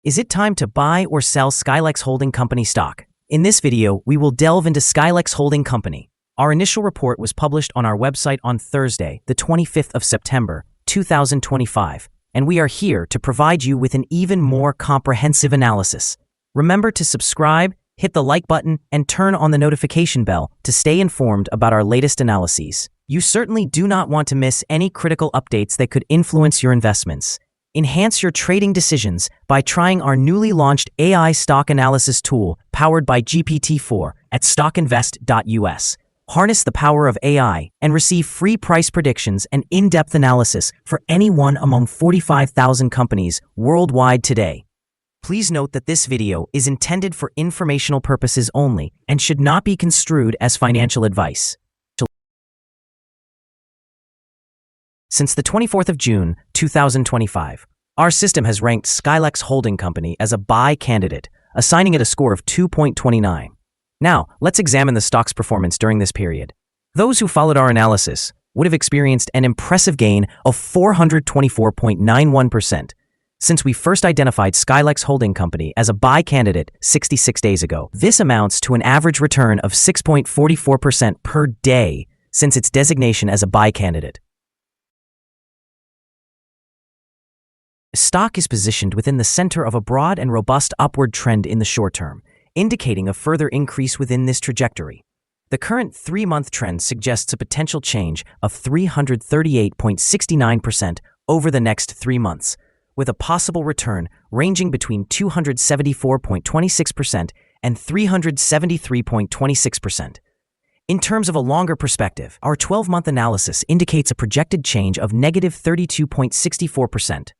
Is it time to buy or sell SCLX Holding Company stock? In this video, we will delve into SCLX Holding Company. Our initial report was published on our website on Thursday, the 25th of September, 2025, and we are here to provide you with an even more comprehensive analysis. Remember to subscribe, hit the like button, and turn on the notification bell to stay informed about our latest analyses. You certainly do not want to miss any critical updates that could influence your investments. Enhance your trading decisions by trying our newly launched AI stock analysis tool powered by GPT-4 at StockInvest.us. Harness the power of AI and receive free price predictions and in-depth analysis for any one among 45,000 companies worldwide today. Please note that this video is intended for informational purposes only and should not be construed as financial advice. Since the 24th of June, 2025, our system has ranked SCLX Holding Company as a buy candidate, assigning it a score of 2.29. Now, let's examine the stock's performance during this period. Those who followed our analysis would have experienced an impressive gain of 424.91%. Since we first identified SCLX Holding Company as a buy candidate 66 days ago, this amounts to an average return of 6.44% per day since its designation as a buy candidate. The stock is positioned within the center of a broad and robust upward trend in the short term, indicating a further increase within this trajectory. The current 3-month trend suggests a potential change of 338.69% over the next 3 months, with a possible return ranging between 274.26% and 373.26%. In terms of a longer perspective, our 12-month analysis indicates a projected change of negative 32.64%.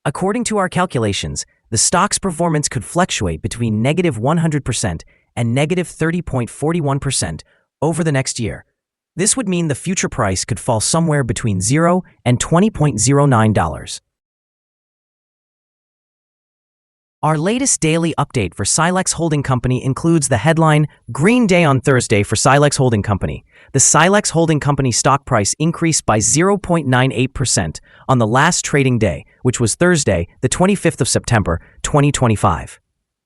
According to our calculations, the stock's performance could fluctuate between negative 100% and negative 30.41% over the next year. This would mean the future price could fall somewhere between $0 and $20.09. Our latest daily update for Scilex Holding Company includes the headline, Green Day on Thursday for Scilex Holding Company. The Scilex Holding Company stock price increased by 0.98% on the last trading day, which was Thursday, the 25th of September, 2025.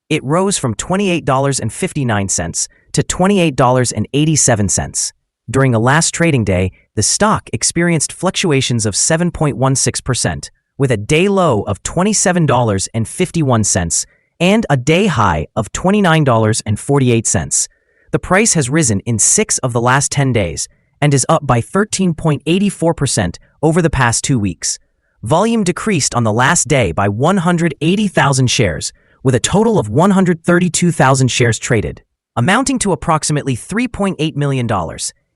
It rose from $28.59 to $28.87. During the last trading day, the stock experienced fluctuations of 7.16%, with a day low of $27.51 and a day high of $29.48. The price has risen in 6 of the last 10 days and is up by 13.84% over the past 2 weeks. Volume decreased on the last day by 180,000 shares, with a total of 132,000 shares traded, amounting to approximately $3.8 million.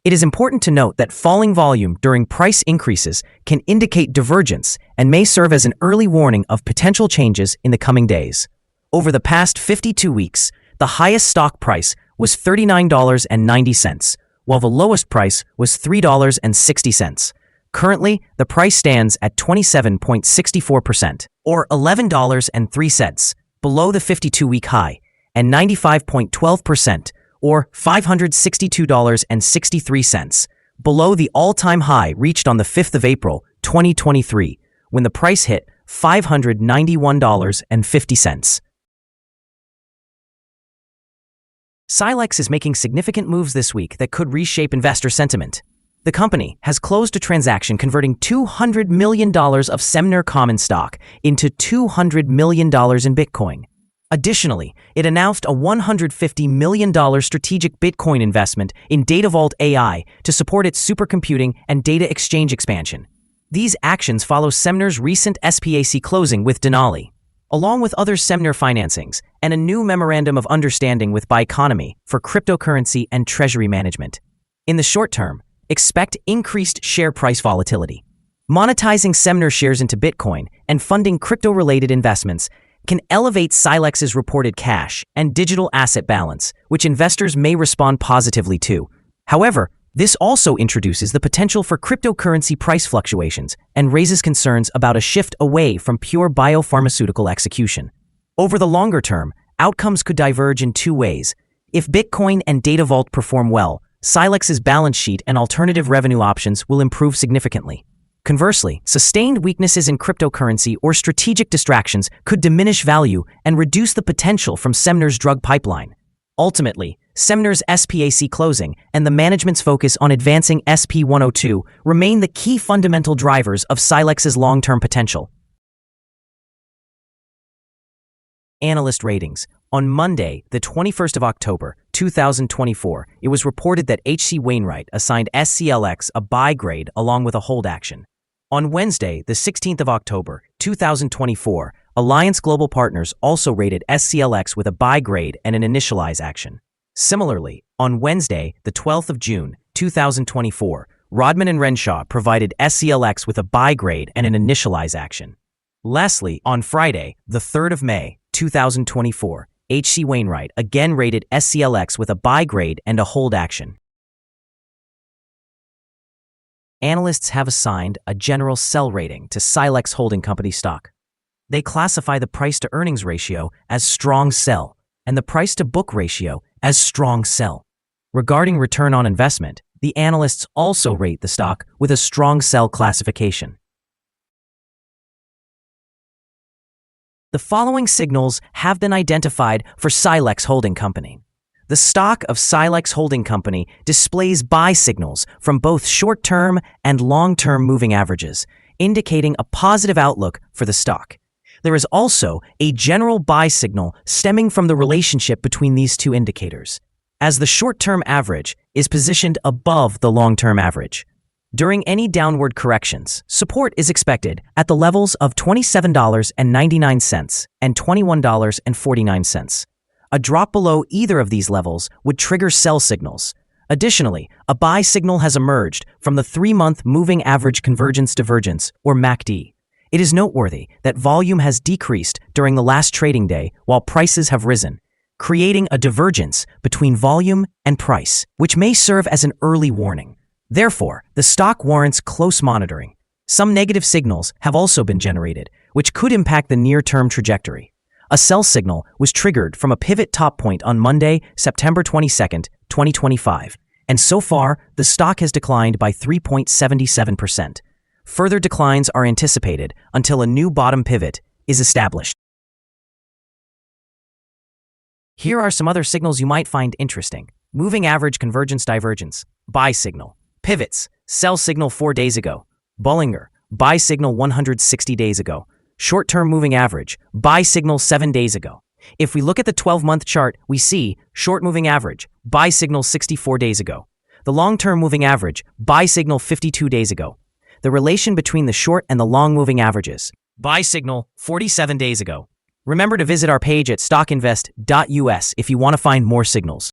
It is important to note that falling volume during price increases can indicate divergence and may serve as an early warning of potential changes in the coming days. Over the past 52 weeks, the highest stock price was $39.90, while the lowest price was $3.60. Currently, the price stands at 27.64%, or $11.03, below the 52-week high, and 95.12%, or $562.63, below the all-time high reached on the 5th of April, 2023, when the price hit $591.50. Scilex is making significant moves this week that could reshape investor sentiment. The company has closed a transaction converting $200 million of Semner common stock into $200 million in Bitcoin. Additionally, it announced a $150 million strategic Bitcoin investment in DataVault AI to support its supercomputing and data exchange expansion. These actions follow Semner's recent SPAC closing with Denali, along with other Semner financings and a new memorandum of understanding with Bioeconomy for cryptocurrency and treasury management. In the short term, expect increased share price volatility. Monetizing Semner shares into Bitcoin and funding crypto-related investments can elevate Scilex's reported cash and digital asset balance, which investors may respond positively to. However, this also introduces the potential for cryptocurrency price fluctuations and raises concerns about a shift away from pure biopharmaceutical execution. Over the longer term, outcomes could diverge in 2 ways. If Bitcoin and DataVault perform well, Scilex's balance sheet and alternative revenue options will improve significantly. Conversely, sustained weaknesses in cryptocurrency or strategic distractions could diminish value and reduce the potential from Semner's drug pipeline. Ultimately, Semner's SPAC closing and the management's focus on advancing SP102 remain the key fundamental drivers of Silex's long-term potential. Analyst ratings. On Monday, the 21st of October, 2024, it was reported that H.C. Wainwright assigned SCLX a buy grade along with a hold action. On Wednesday, the 16th of October, 2024, Alliance Global Partners also rated SCLX with a buy grade and an initialize action. Similarly, on Wednesday, the 12th of June, 2024, Rodman & Renshaw provided SCLX with a buy grade and an initialize action. Lastly, on Friday, the 3rd of May, 2024, H.C. Wainwright again rated SCLX with a buy grade and a hold action. Analysts have assigned a general sell rating to Scilex Holding Company stock. They classify the price-to-earnings ratio as strong sell and the price-to-book ratio as strong sell. Regarding return on investment, the analysts also rate the stock with a strong sell classification. The following signals have been identified for Scilex Holding Company. The stock of Scilex Holding Company displays buy signals from both short-term and long-term moving averages, indicating a positive outlook for the stock. There is also a general buy signal stemming from the relationship between these two indicators, as the short-term average is positioned above the long-term average. During any downward corrections, support is expected at the levels of $27.99 and $21.49. A drop below either of these levels would trigger sell signals. Additionally, a buy signal has emerged from the 3-month Moving Average Convergence Divergence, or MACD. It is noteworthy that volume has decreased during the last trading day while prices have risen, creating a divergence between volume and price, which may serve as an early warning. Therefore, the stock warrants close monitoring. Some negative signals have also been generated, which could impact the near-term trajectory. A sell signal was triggered from a pivot top point on Monday, September 22, 2025, and so far, the stock has declined by 3.77%. Further declines are anticipated until a new bottom pivot is established. Here are some other signals you might find interesting. Moving Average Convergence Divergence, buy signal. Pivots, sell signal 4 days ago. Bollinger, buy signal 160 days ago. Short-term moving average, buy signal 7 days ago. If we look at the 12-month chart, we see short moving average, buy signal 64 days ago. The long-term moving average, buy signal 52 days ago. The relation between the short and the long moving averages, buy signal 47 days ago. Remember to visit our page at StockInvest.us if you want to find more signals.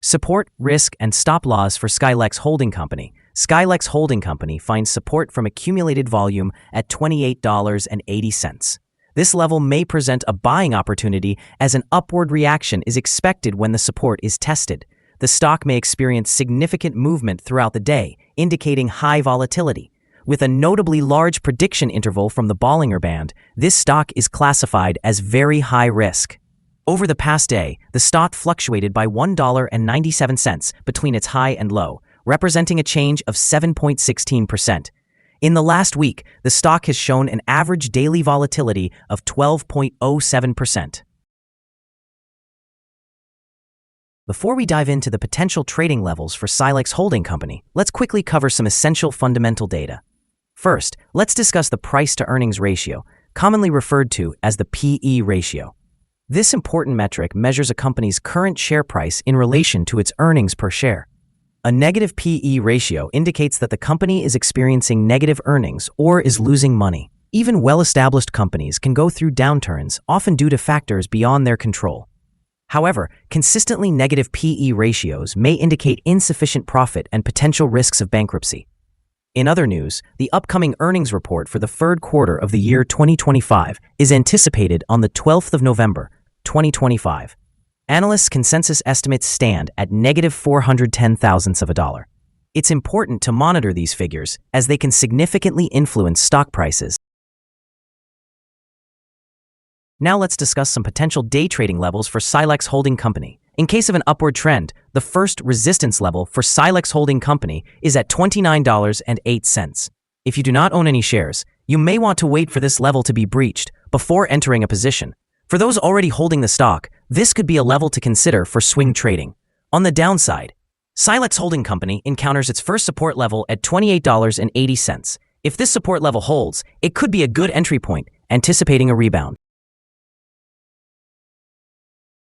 Support, risk, and stop loss for Scilex Holding Company. Scilex Holding Company finds support from accumulated volume at $28.80. This level may present a buying opportunity as an upward reaction is expected when the support is tested. The stock may experience significant movement throughout the day, indicating high volatility. With a notably large prediction interval from the Bollinger Band, this stock is classified as very high risk. Over the past day, the stock fluctuated by $1.97 between its high and low, representing a change of 7.16%. In the last week, the stock has shown an average daily volatility of 12.07%. Before we dive into the potential trading levels for Scilex Holding Company, let's quickly cover some essential fundamental data. First, let's discuss the price-to-earnings ratio, commonly referred to as the PE ratio. This important metric measures a company's current share price in relation to its earnings per share. A negative PE ratio indicates that the company is experiencing negative earnings or is losing money. Even well-established companies can go through downturns, often due to factors beyond their control. However, consistently negative PE ratios may indicate insufficient profit and potential risks of bankruptcy. In other news, the upcoming earnings report for the third quarter of the year 2025 is anticipated on the 12th of November, 2025. Analysts' consensus estimates stand at negative 410 thousandths of a dollar. It's important to monitor these figures as they can significantly influence stock prices. Now let's discuss some potential day trading levels for Scilex Holding Company. In case of an upward trend, the first resistance level for Scilex Holding Company is at $29.08. If you do not own any shares, you may want to wait for this level to be breached before entering a position. For those already holding the stock, this could be a level to consider for swing trading. On the downside, Scilex Holding Company encounters its first support level at $28.80. If this support level holds, it could be a good entry point, anticipating a rebound.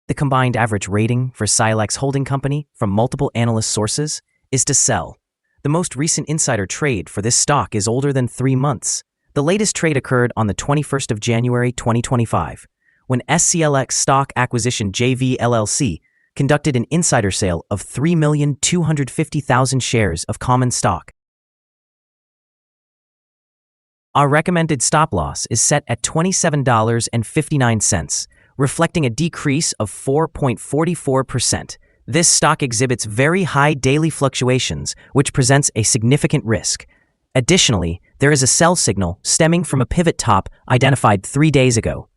The combined average rating for Scilex Holding Company from multiple analyst sources is to sell. The most recent insider trade for this stock is older than 3 months. The latest trade occurred on the 21st of January 2025, when SCLX Stock Acquisition JV LLC conducted an insider sale of 3,250,000 shares of common stock. Our recommended stop loss is set at $27.59, reflecting a decrease of 4.44%. This stock exhibits very high daily fluctuations, which presents a significant risk. Additionally, there is a sell signal stemming from a pivot top identified 3 days ago.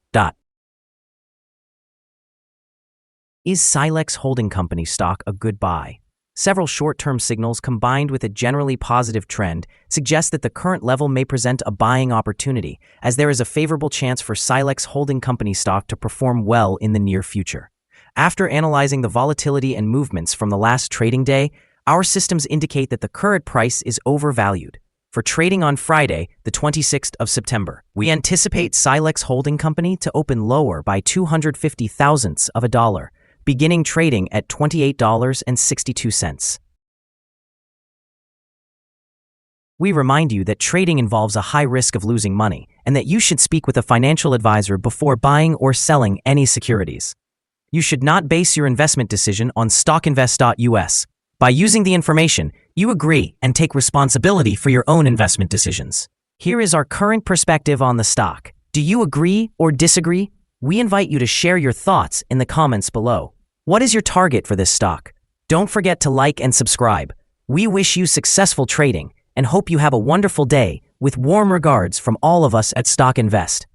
Is Scilex Holding Company stock a good buy? Several short-term signals combined with a generally positive trend suggest that the current level may present a buying opportunity, as there is a favorable chance for Scilex Holding Company stock to perform well in the near future. After analyzing the volatility and movements from the last trading day, our systems indicate that the current price is overvalued. For trading on Friday, the 26th of September, we anticipate Scilex Holding Company to open lower by 250 thousandths of a dollar, beginning trading at $28.62. We remind you that trading involves a high risk of losing money and that you should speak with a financial advisor before buying or selling any securities. You should not base your investment decision on StockInvest.us. By using the information, you agree and take responsibility for your own investment decisions. Here is our current perspective on the stock. Do you agree or disagree? We invite you to share your thoughts in the comments below. What is your target for this stock? Don't forget to like and subscribe. We wish you successful trading and hope you have a wonderful day, with warm regards from all of us at Stock Invest.